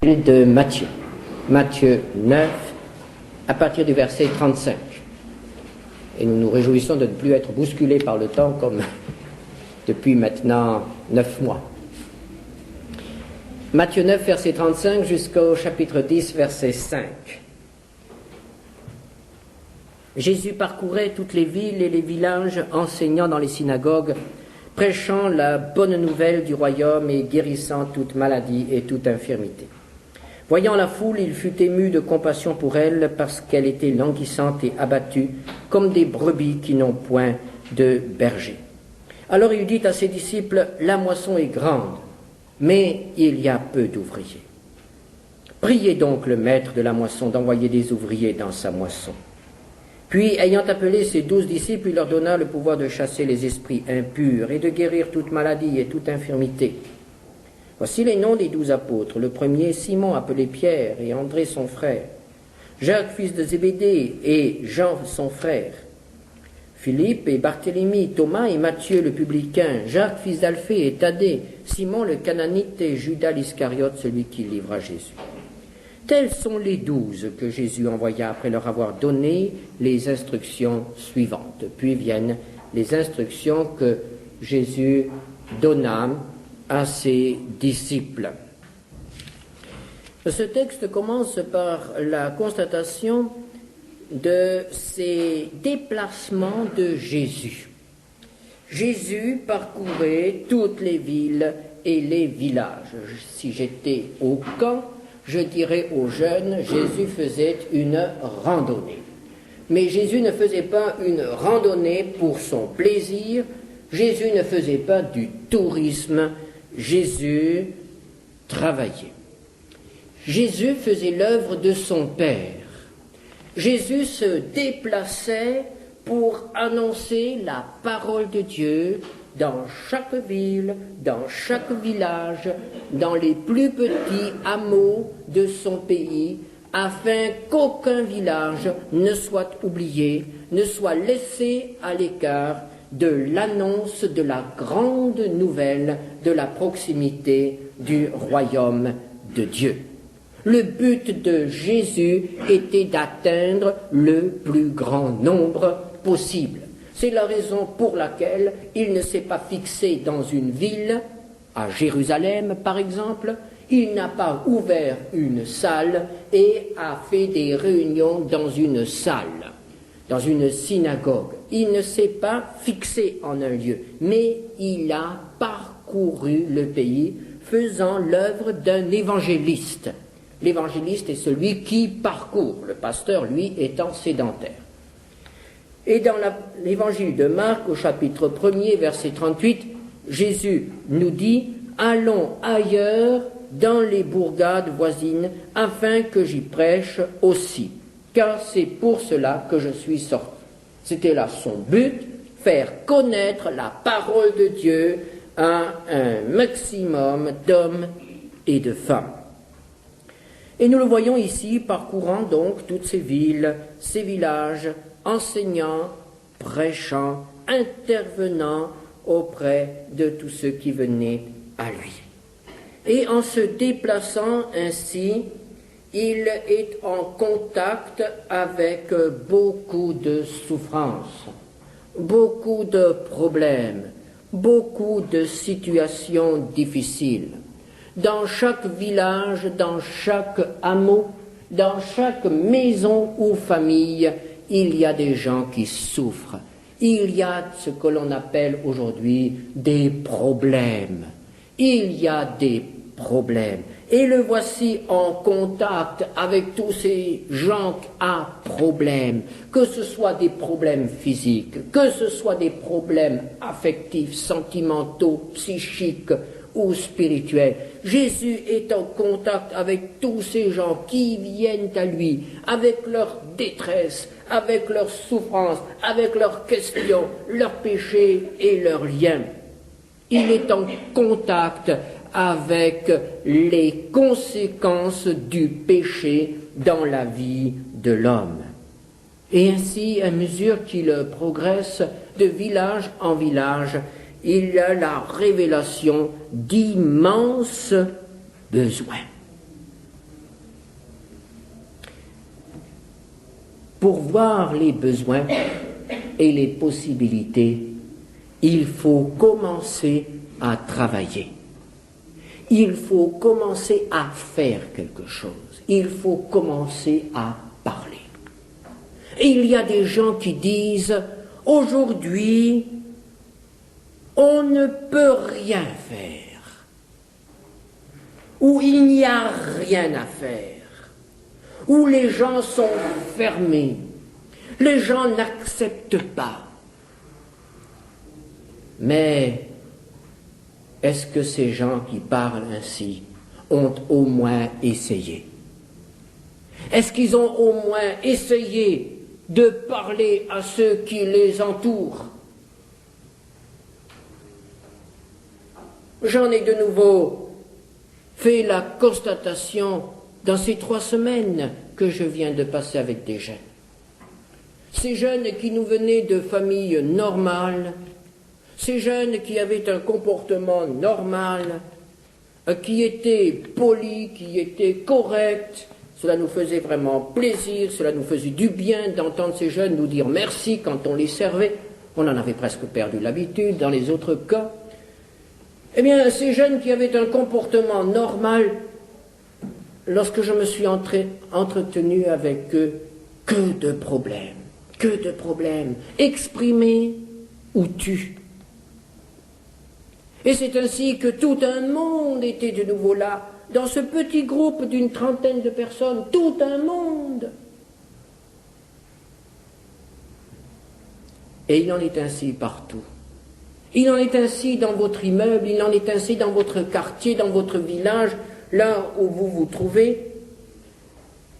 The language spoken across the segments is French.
De Matthieu, Matthieu 9, à partir du verset 35. Et nous nous réjouissons de ne plus être bousculés par le temps comme depuis maintenant 9 mois. Matthieu 9, verset 35 jusqu'au chapitre 10, verset 5. Jésus parcourait toutes les villes et les villages, enseignant dans les synagogues, prêchant la bonne nouvelle du royaume et guérissant toute maladie et toute infirmité. Voyant la foule, il fut ému de compassion pour elle parce qu'elle était languissante et abattue, comme des brebis qui n'ont point de berger. Alors il dit à ses disciples, « La moisson est grande, mais il y a peu d'ouvriers. Priez donc le maître de la moisson d'envoyer des ouvriers dans sa moisson. » Puis, ayant appelé ses 12 disciples, il leur donna le pouvoir de chasser les esprits impurs et de guérir toute maladie et toute infirmité. Voici les noms des 12 apôtres. Le premier, Simon, appelé Pierre, et André son frère. Jacques, fils de Zébédée, et Jean son frère. Philippe et Barthélemy, Thomas et Matthieu le publicain, Jacques, fils d'Alphée et Thaddée, Simon le Cananite et Judas l'Iscariote, celui qui livra Jésus. Tels sont les 12 que Jésus envoya après leur avoir donné les instructions suivantes. Puis viennent les instructions que Jésus donna à ses disciples. Ce texte commence par la constatation de ces déplacements de Jésus. Jésus parcourait toutes les villes et les villages. Si j'étais au camp, je dirais aux jeunes, Jésus faisait une randonnée. Mais Jésus ne faisait pas une randonnée pour son plaisir, Jésus ne faisait pas du tourisme, Jésus travaillait. Jésus faisait l'œuvre de son Père. Jésus se déplaçait pour annoncer la parole de Dieu dans chaque ville, dans chaque village, dans les plus petits hameaux de son pays, afin qu'aucun village ne soit oublié, ne soit laissé à l'écart de l'annonce de la grande nouvelle de la proximité du royaume de Dieu. Le but de Jésus était d'atteindre le plus grand nombre possible. C'est la raison pour laquelle il ne s'est pas fixé dans une ville, à Jérusalem par exemple, il n'a pas ouvert une salle et a fait des réunions dans une salle, dans une synagogue. Il ne s'est pas fixé en un lieu, mais il a parcouru le pays faisant l'œuvre d'un évangéliste. L'évangéliste est celui qui parcourt, le pasteur, lui, étant sédentaire. Et dans l'évangile de Marc, au chapitre 1er, verset 38, Jésus nous dit « Allons ailleurs dans les bourgades voisines, afin que j'y prêche aussi, car c'est pour cela que je suis sorti. » C'était là son but, faire connaître la parole de Dieu à un maximum d'hommes et de femmes. Et nous le voyons ici, parcourant donc toutes ces villes, ces villages, enseignant, prêchant, intervenant auprès de tous ceux qui venaient à lui. Et en se déplaçant ainsi, il est en contact avec beaucoup de souffrances, beaucoup de problèmes, beaucoup de situations difficiles. Dans chaque village, dans chaque hameau, dans chaque maison ou famille, il y a des gens qui souffrent. Il y a ce que l'on appelle aujourd'hui des problèmes. Il y a des problèmes. Et le voici en contact avec tous ces gens à problèmes, que ce soit des problèmes physiques, que ce soit des problèmes affectifs, sentimentaux, psychiques ou spirituels. Jésus est en contact avec tous ces gens qui viennent à lui, avec leur détresse, avec leurs souffrances, avec leurs questions, leurs péchés et leurs liens. Il est en contact avec les conséquences du péché dans la vie de l'homme. Et ainsi, à mesure qu'il progresse de village en village, il y a la révélation d'immenses besoins. pour voir les besoins et les possibilités, il faut commencer à travailler. Il faut commencer à faire quelque chose. Il faut commencer à parler. Et il y a des gens qui disent, aujourd'hui, on ne peut rien faire. Ou il n'y a rien à faire. Ou les gens sont fermés. Les gens n'acceptent pas. Mais est-ce que ces gens qui parlent ainsi ont au moins essayé? Est-ce qu'ils ont au moins essayé de parler à ceux qui les entourent? J'en ai de nouveau fait la constatation dans ces 3 semaines que je viens de passer avec des jeunes. Ces jeunes qui nous venaient de familles normales, ces jeunes qui avaient un comportement normal, qui étaient polis, qui étaient corrects. Cela nous faisait vraiment plaisir, cela nous faisait du bien d'entendre ces jeunes nous dire merci quand on les servait. On en avait presque perdu l'habitude dans les autres cas. Eh bien, ces jeunes qui avaient un comportement normal, lorsque je me suis entretenu avec eux, que de problèmes, exprimés ou tus. Et c'est ainsi que tout un monde était de nouveau là, dans ce petit groupe d'une 30aine de personnes, tout un monde. Et il en est ainsi partout. Il en est ainsi dans votre immeuble, il en est ainsi dans votre quartier, dans votre village, là où vous vous trouvez,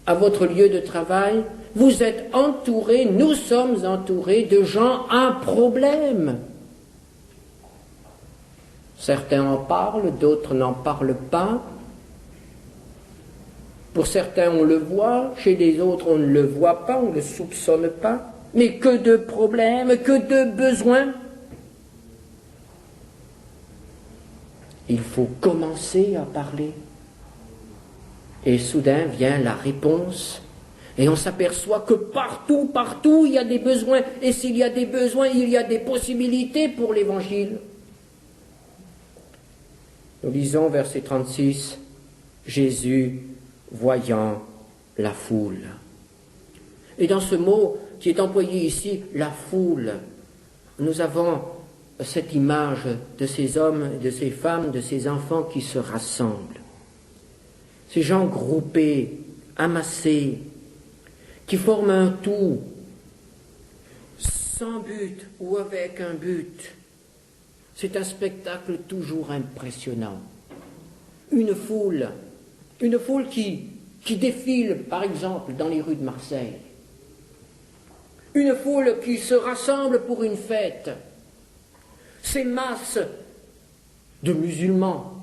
à votre lieu de travail. Vous êtes entourés, nous sommes entourés de gens à problème. Certains en parlent, d'autres n'en parlent pas. Pour certains, on le voit, chez les autres, on ne le voit pas, on ne le soupçonne pas. Mais que de problèmes, que de besoins. Il faut commencer à parler. Et soudain vient la réponse. Et on s'aperçoit que partout, il y a des besoins. Et s'il y a des besoins, il y a des possibilités pour l'Évangile. Nous lisons verset 36, Jésus voyant la foule. Et dans ce mot qui est employé ici, la foule, nous avons cette image de ces hommes, de ces femmes, de ces enfants qui se rassemblent. Ces gens groupés, amassés, qui forment un tout, sans but ou avec un but. C'est un spectacle toujours impressionnant. Une foule qui défile, par exemple, dans les rues de Marseille. Une foule qui se rassemble pour une fête. Ces masses de musulmans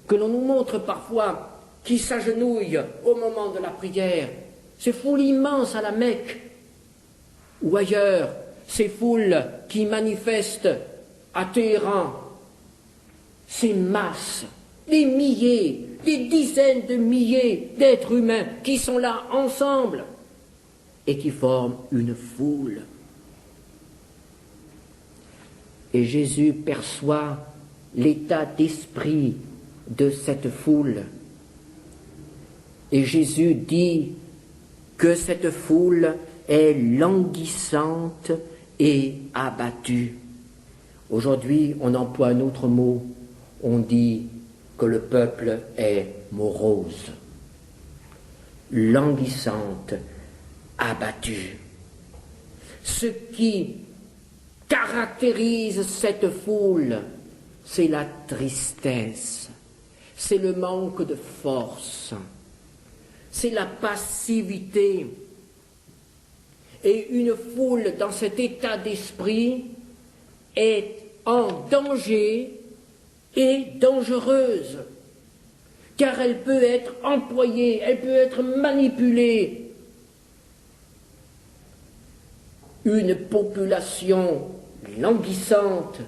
que l'on nous montre parfois, qui s'agenouillent au moment de la prière. Ces foules immenses à la Mecque ou ailleurs, ces foules qui manifestent à Téhéran, ces masses, des milliers, des dizaines de milliers d'êtres humains qui sont là ensemble et qui forment une foule. Et Jésus perçoit l'état d'esprit de cette foule. Et Jésus dit que cette foule est languissante et abattue. Aujourd'hui, on emploie un autre mot. On dit que le peuple est morose, languissante, abattue. Ce qui caractérise cette foule, c'est la tristesse, c'est le manque de force, c'est la passivité. Et une foule dans cet état d'esprit est en danger et dangereuse, car elle peut être employée, elle peut être manipulée. Une population languissante,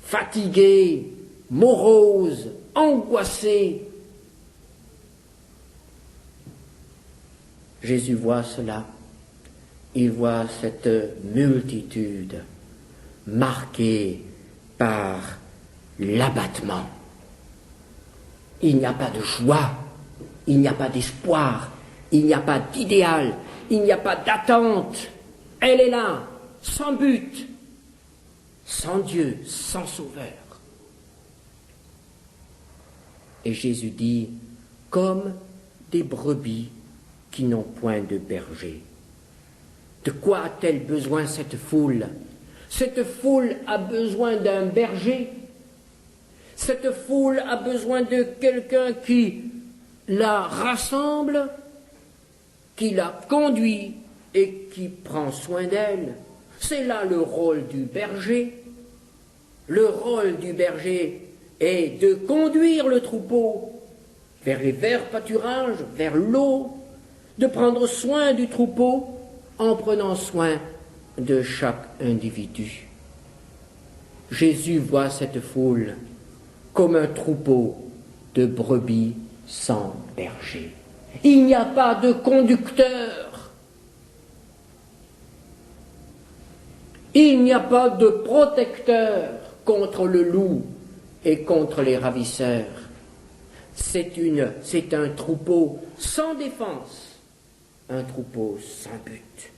fatiguée, morose, angoissée. Jésus voit cela il voit cette multitude marquée par l'abattement. Il n'y a pas de joie, il n'y a pas d'espoir, il n'y a pas d'idéal, il n'y a pas d'attente. Elle est là, sans but, sans Dieu, sans sauveur. Et Jésus dit, comme des brebis qui n'ont point de berger. De quoi a-t-elle besoin cette foule? Cette foule a besoin d'un berger. Cette foule a besoin de quelqu'un qui la rassemble, qui la conduit et qui prend soin d'elle. C'est là le rôle du berger. Le rôle du berger est de conduire le troupeau vers les verts pâturages, vers l'eau, de prendre soin du troupeau en prenant soin de chaque individu. Jésus voit cette foule comme un troupeau de brebis sans berger. Il n'y a pas de conducteur. Il n'y a pas de protecteur contre le loup et contre les ravisseurs. C'est un troupeau sans défense, un troupeau sans but.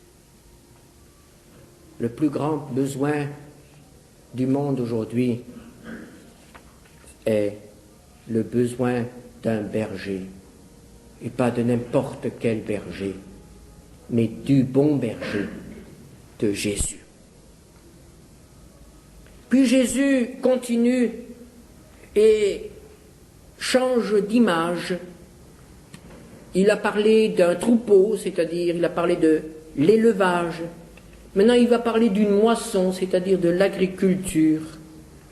Le plus grand besoin du monde aujourd'hui est le besoin d'un berger, et pas de n'importe quel berger, mais du bon berger, de Jésus. Puis Jésus continue et change d'image. Il a parlé d'un troupeau, c'est-à-dire il a parlé de l'élevage. Maintenant il va parler d'une moisson, c'est-à-dire de l'agriculture.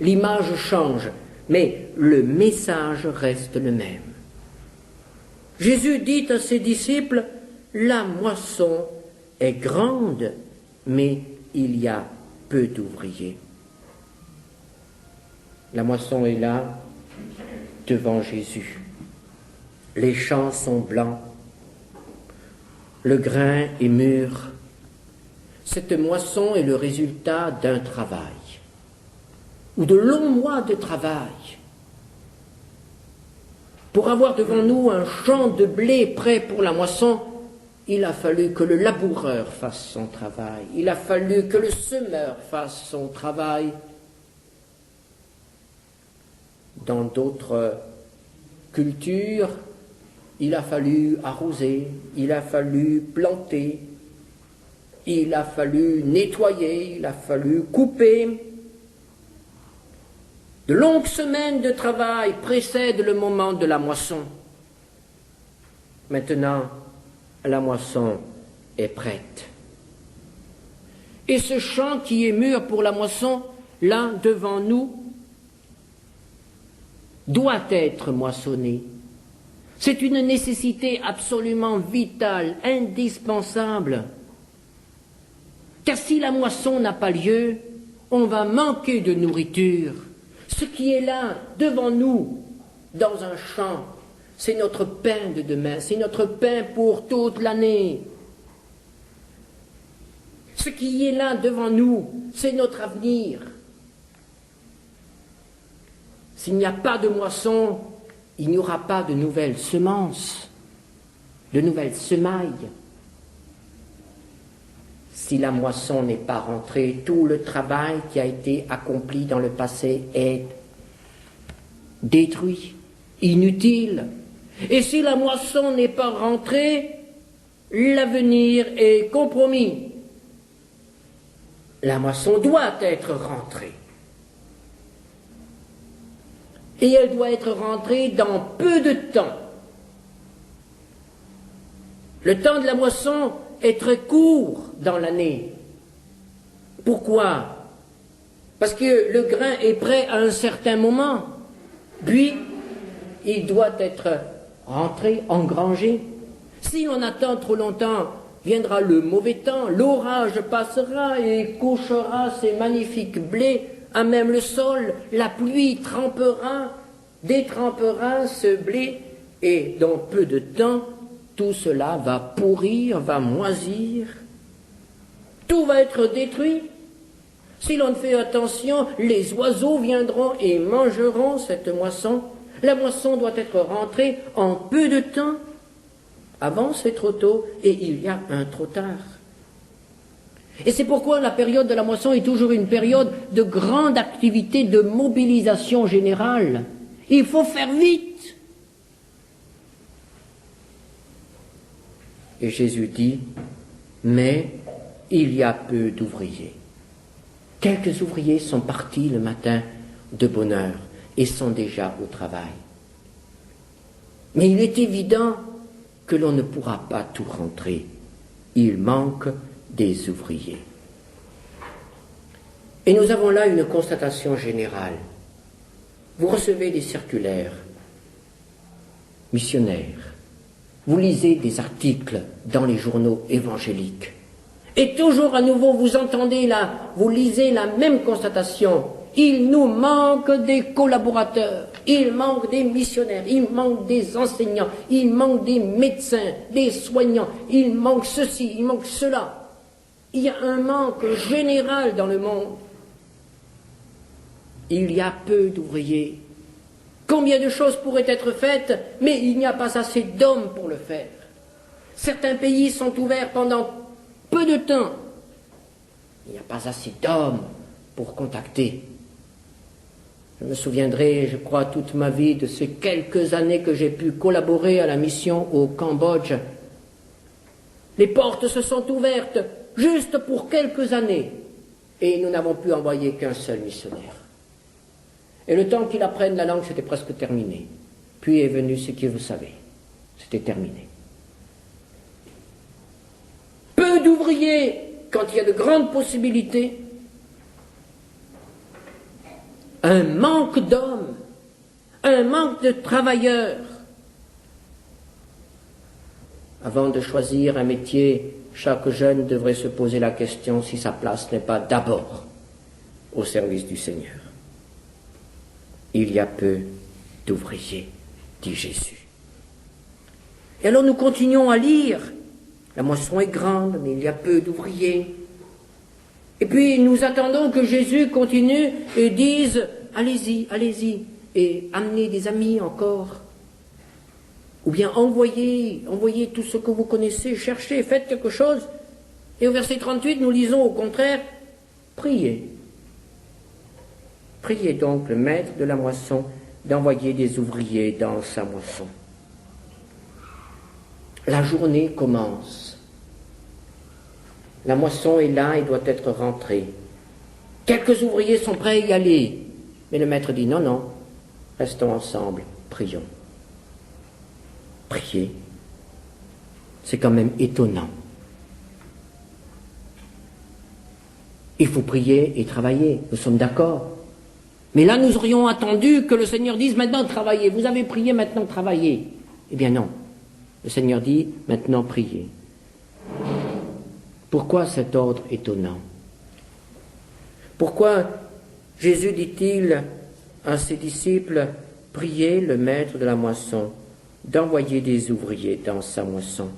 L'image change, mais le message reste le même. Jésus dit à ses disciples, la moisson est grande, mais il y a peu d'ouvriers. La moisson est là, devant Jésus. Les champs sont blancs, le grain est mûr. Cette moisson est le résultat d'un travail, ou de longs mois de travail. Pour avoir devant nous un champ de blé prêt pour la moisson, il a fallu que le laboureur fasse son travail, il a fallu que le semeur fasse son travail. Dans d'autres cultures, il a fallu arroser, il a fallu planter, il a fallu nettoyer, il a fallu couper. De longues semaines de travail précèdent le moment de la moisson. Maintenant, la moisson est prête. Et ce champ qui est mûr pour la moisson, là, devant nous, doit être moissonné. C'est une nécessité absolument vitale, indispensable. Car si la moisson n'a pas lieu, on va manquer de nourriture. Ce qui est là, devant nous, dans un champ, c'est notre pain de demain, c'est notre pain pour toute l'année. Ce qui est là, devant nous, c'est notre avenir. S'il n'y a pas de moisson, il n'y aura pas de nouvelles semences, de nouvelles semailles. Si la moisson n'est pas rentrée, tout le travail qui a été accompli dans le passé est détruit, inutile. Et si la moisson n'est pas rentrée, l'avenir est compromis. La moisson doit être rentrée. Et elle doit être rentrée dans peu de temps. Le temps de la moisson est très court dans l'année. Pourquoi? Parce que le grain est prêt à un certain moment, puis il doit être rentré, engrangé. Si l'on attend trop longtemps, viendra le mauvais temps, l'orage passera et couchera ces magnifiques blés à même le sol, la pluie détrempera ce blé, et dans peu de temps, tout cela va pourrir, va moisir. Tout va être détruit. Si l'on ne fait attention, les oiseaux viendront et mangeront cette moisson. La moisson doit être rentrée en peu de temps. Avant, c'est trop tôt et il y a un trop tard. Et c'est pourquoi la période de la moisson est toujours une période de grande activité, de mobilisation générale. Il faut faire vite. Et Jésus dit, mais il y a peu d'ouvriers. Quelques ouvriers sont partis le matin de bonne heure et sont déjà au travail. Mais il est évident que l'on ne pourra pas tout rentrer. Il manque des ouvriers. Et nous avons là une constatation générale. Vous recevez des circulaires missionnaires, vous lisez des articles dans les journaux évangéliques, et toujours à nouveau vous entendez là, vous lisez la même constatation. Il nous manque des collaborateurs, il manque des missionnaires, il manque des enseignants, il manque des médecins, des soignants, il manque ceci, il manque cela. Il y a un manque général dans le monde. Il y a peu d'ouvriers. Combien de choses pourraient être faites, mais il n'y a pas assez d'hommes pour le faire. Certains pays sont ouverts pendant peu de temps. Il n'y a pas assez d'hommes pour contacter. Je me souviendrai, je crois, toute ma vie de ces quelques années que j'ai pu collaborer à la mission au Cambodge. Les portes se sont ouvertes juste pour quelques années et nous n'avons pu envoyer qu'un seul missionnaire. Et le temps qu'il apprenne la langue, c'était presque terminé. Puis est venu ce que vous savez. C'était terminé. Peu d'ouvriers quand il y a de grandes possibilités. Un manque d'hommes, un manque de travailleurs. Avant de choisir un métier, chaque jeune devrait se poser la question si sa place n'est pas d'abord au service du Seigneur. Il y a peu d'ouvriers, dit Jésus. Et alors nous continuons à lire. La moisson est grande, mais il y a peu d'ouvriers. Et puis nous attendons que Jésus continue et dise « Allez-y, allez-y » et amenez des amis encore. Ou bien envoyez tout ce que vous connaissez, cherchez, faites quelque chose. Et au verset 38, nous lisons au contraire « Priez ». Priez donc le maître de la moisson d'envoyer des ouvriers dans sa moisson. La journée commence. La moisson est là et doit être rentrée. Quelques ouvriers sont prêts à y aller. Mais le maître dit, non, restons ensemble, prions. Prier, c'est quand même étonnant. Il faut prier et travailler, nous sommes d'accord. Mais là, nous aurions attendu que le Seigneur dise, maintenant travaillez, vous avez prié, maintenant travaillez. Eh bien non, le Seigneur dit, maintenant priez. Pourquoi cet ordre étonnant? Pourquoi Jésus dit-il à ses disciples, priez le maître de la moisson d'envoyer des ouvriers dans sa moisson?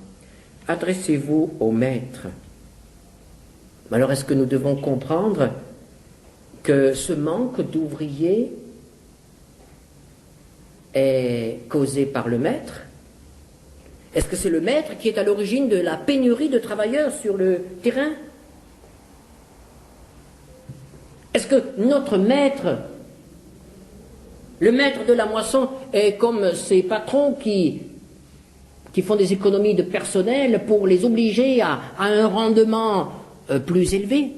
Adressez-vous au maître. Alors est-ce que nous devons comprendre que ce manque d'ouvriers est causé par le maître? Est-ce que c'est le maître qui est à l'origine de la pénurie de travailleurs sur le terrain? Est-ce que notre maître, le maître de la moisson, est comme ces patrons qui font des économies de personnel pour les obliger à un rendement plus élevé?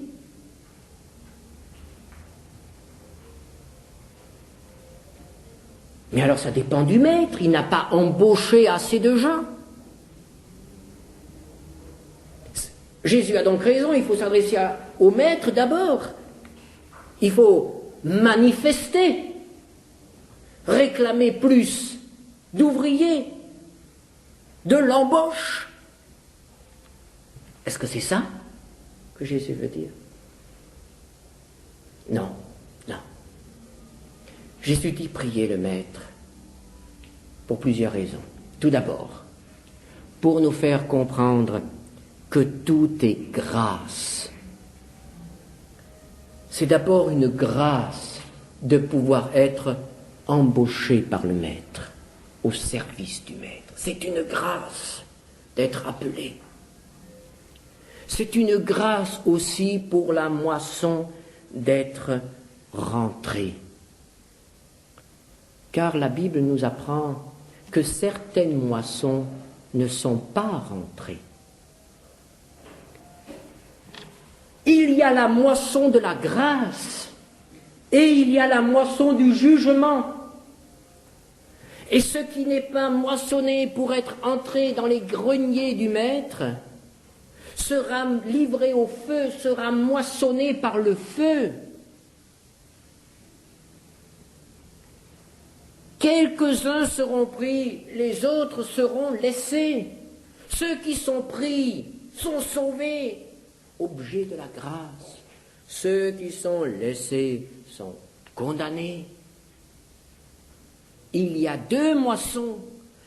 Mais alors ça dépend du maître, il n'a pas embauché assez de gens. Jésus a donc raison, il faut s'adresser au maître d'abord. Il faut manifester, réclamer plus d'ouvriers, de l'embauche. Est-ce que c'est ça que Jésus veut dire? Non. Jésus dit prier le maître pour plusieurs raisons. Tout d'abord, pour nous faire comprendre que tout est grâce c'est d'abord une grâce de pouvoir être embauché par le Maître, au service du Maître. C'est une grâce d'être appelé. C'est une grâce aussi pour la moisson d'être rentrée. Car la Bible nous apprend que certaines moissons ne sont pas rentrées. Il y a la moisson de la grâce et il y a la moisson du jugement. Et ce qui n'est pas moissonné pour être entré dans les greniers du Maître sera livré au feu, sera moissonné par le feu. Quelques-uns seront pris, les autres seront laissés. Ceux qui sont pris sont sauvés, objet de la grâce. Ceux qui sont laissés sont condamnés. Il y a deux moissons,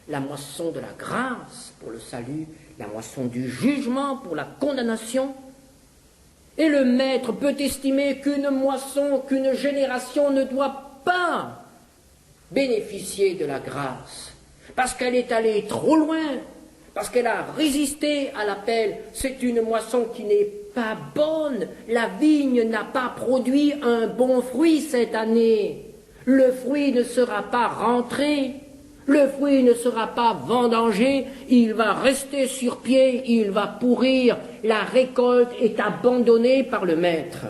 la moisson de la grâce pour le salut, la moisson du jugement pour la condamnation. Et le Maître peut estimer qu'une moisson, qu'une génération ne doit pas bénéficier de la grâce, parce qu'elle est allée trop loin, parce qu'elle a résisté à l'appel. C'est une moisson qui n'est pas bonne. La vigne n'a pas produit un bon fruit cette année. Le fruit ne sera pas rentré, le fruit ne sera pas vendangé, il va rester sur pied, il va pourrir. La récolte est abandonnée par le Maître.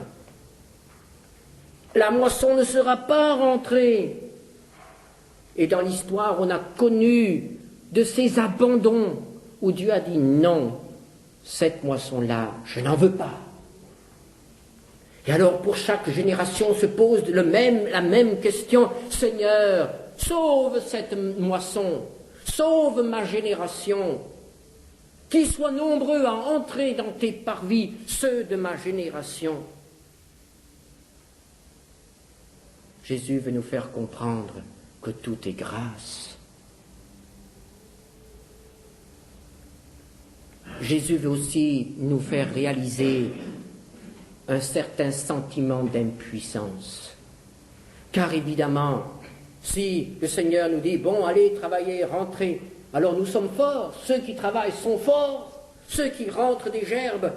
La moisson ne sera pas rentrée. Et dans l'histoire, on a connu de ces abandons où Dieu a dit non, cette moisson-là, je n'en veux pas. Et alors pour chaque génération se pose la même question, Seigneur, sauve cette moisson, sauve ma génération, qu'ils soient nombreux à entrer dans tes parvis, ceux de ma génération. Jésus veut nous faire comprendre que tout est grâce. Jésus veut aussi nous faire réaliser un certain sentiment d'impuissance. Car évidemment, si le Seigneur nous dit « Bon, allez, travaillez, rentrez », alors nous sommes forts. Ceux qui travaillent sont forts. Ceux qui rentrent des gerbes,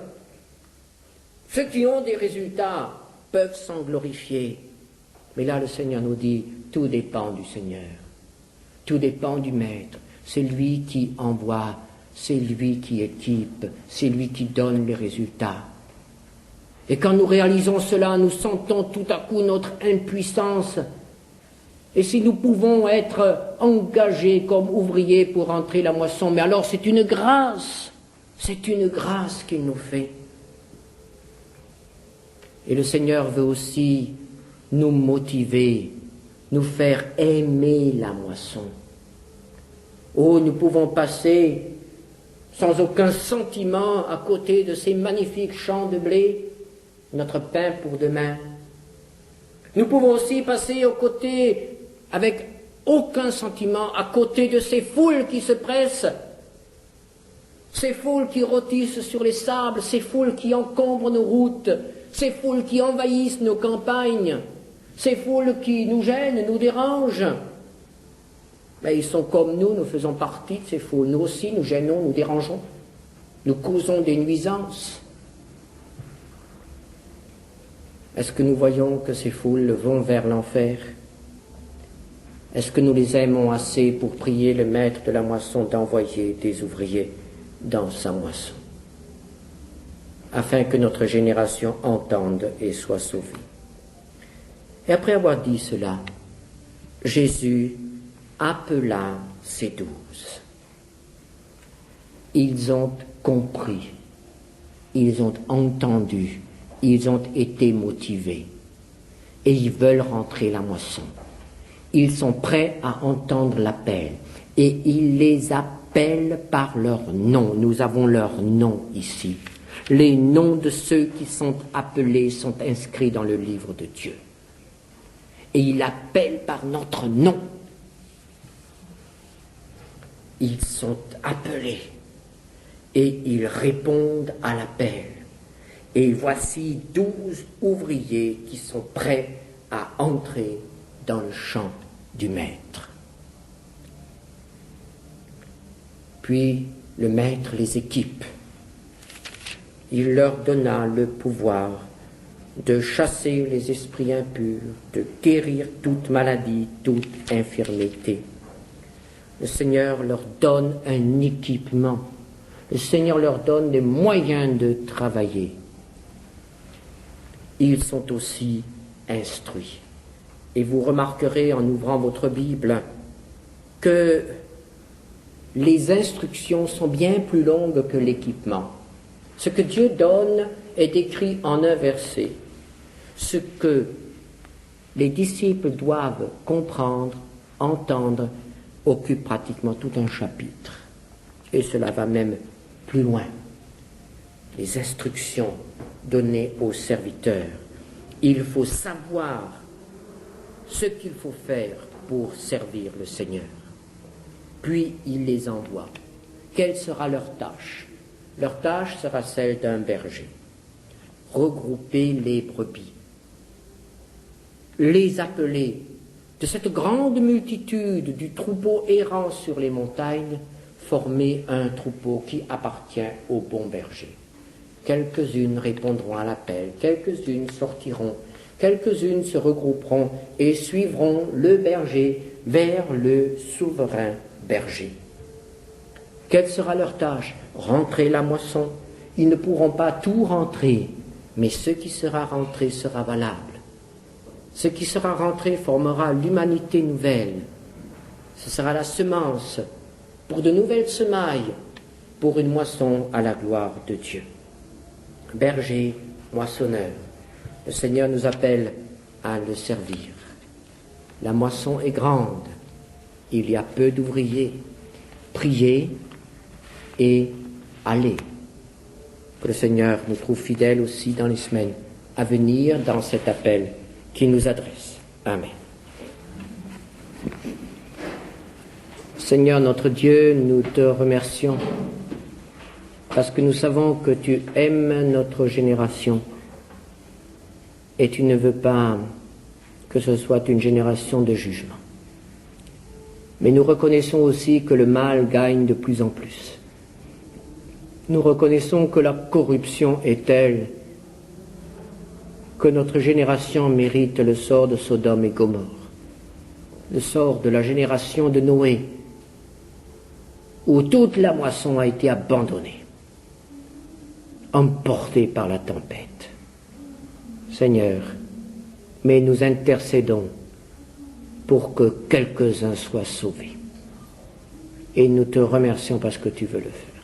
ceux qui ont des résultats peuvent s'en glorifier. Mais là, le Seigneur nous dit « Tout dépend du Seigneur. Tout dépend du Maître. C'est lui qui envoie, c'est lui qui équipe, c'est lui qui donne les résultats. » Et quand nous réalisons cela, nous sentons tout à coup notre impuissance. Et si nous pouvons être engagés comme ouvriers pour entrer la moisson, mais alors c'est une grâce qu'il nous fait. Et le Seigneur veut aussi nous motiver, nous faire aimer la moisson. Oh, nous pouvons passer sans aucun sentiment à côté de ces magnifiques champs de blé, notre pain pour demain. Nous pouvons aussi passer aux côtés avec aucun sentiment à côté de ces foules qui se pressent, ces foules qui rôtissent sur les sables, ces foules qui encombrent nos routes, ces foules qui envahissent nos campagnes, ces foules qui nous gênent, nous dérangent. Mais ils sont comme nous faisons partie de ces foules. Nous aussi, nous gênons, nous dérangeons, nous causons des nuisances. Est-ce que nous voyons que ces foules vont vers l'enfer? Est-ce que nous les aimons assez pour prier le Maître de la moisson d'envoyer des ouvriers dans sa moisson, afin que notre génération entende et soit sauvée? Et après avoir dit cela, Jésus appela ses 12. Ils ont compris, ils ont entendu, ils ont été motivés et ils veulent rentrer la moisson. Ils sont prêts à entendre l'appel et il les appelle par leur nom. Nous avons leur nom ici. Les noms de ceux qui sont appelés sont inscrits dans le livre de Dieu. Et il appelle par notre nom. Ils sont appelés et ils répondent à l'appel. Et voici 12 ouvriers qui sont prêts à entrer dans le champ du maître. Puis le maître les équipe. Il leur donna le pouvoir de chasser les esprits impurs, de guérir toute maladie, toute infirmité. Le Seigneur leur donne un équipement. Le Seigneur leur donne des moyens de travailler. Ils sont aussi instruits. Et vous remarquerez en ouvrant votre Bible que les instructions sont bien plus longues que l'équipement. Ce que Dieu donne est décrit en un verset. Ce que les disciples doivent comprendre, entendre, occupe pratiquement tout un chapitre. Et cela va même plus loin. Les instructions données aux serviteurs. Il faut savoir ce qu'il faut faire pour servir le Seigneur. Puis il les envoie. Quelle sera leur tâche? Leur tâche sera celle d'un berger. Regrouper les brebis. Les appeler de cette grande multitude du troupeau errant sur les montagnes, former un troupeau qui appartient au bon berger. Quelques-unes répondront à l'appel, quelques-unes sortiront, quelques-unes se regrouperont et suivront le berger vers le souverain berger. Quelle sera leur tâche? Rentrer la moisson. Ils ne pourront pas tout rentrer, mais ce qui sera rentré sera valable. Ce qui sera rentré formera l'humanité nouvelle. Ce sera la semence pour de nouvelles semailles, pour une moisson à la gloire de Dieu. Berger, moissonneur, le Seigneur nous appelle à le servir. La moisson est grande, il y a peu d'ouvriers. Priez et allez. Que le Seigneur nous trouve fidèles aussi dans les semaines à venir dans cet appel qu'il nous adresse. Amen. Seigneur notre Dieu, nous te remercions parce que nous savons que tu aimes notre génération et tu ne veux pas que ce soit une génération de jugement. Mais nous reconnaissons aussi que le mal gagne de plus en plus. Nous reconnaissons que la corruption est telle que notre génération mérite le sort de Sodome et Gomorrhe, le sort de la génération de Noé, où toute la moisson a été abandonnée, emportée par la tempête. Seigneur, mais nous intercédons pour que quelques-uns soient sauvés. Et nous te remercions parce que tu veux le faire.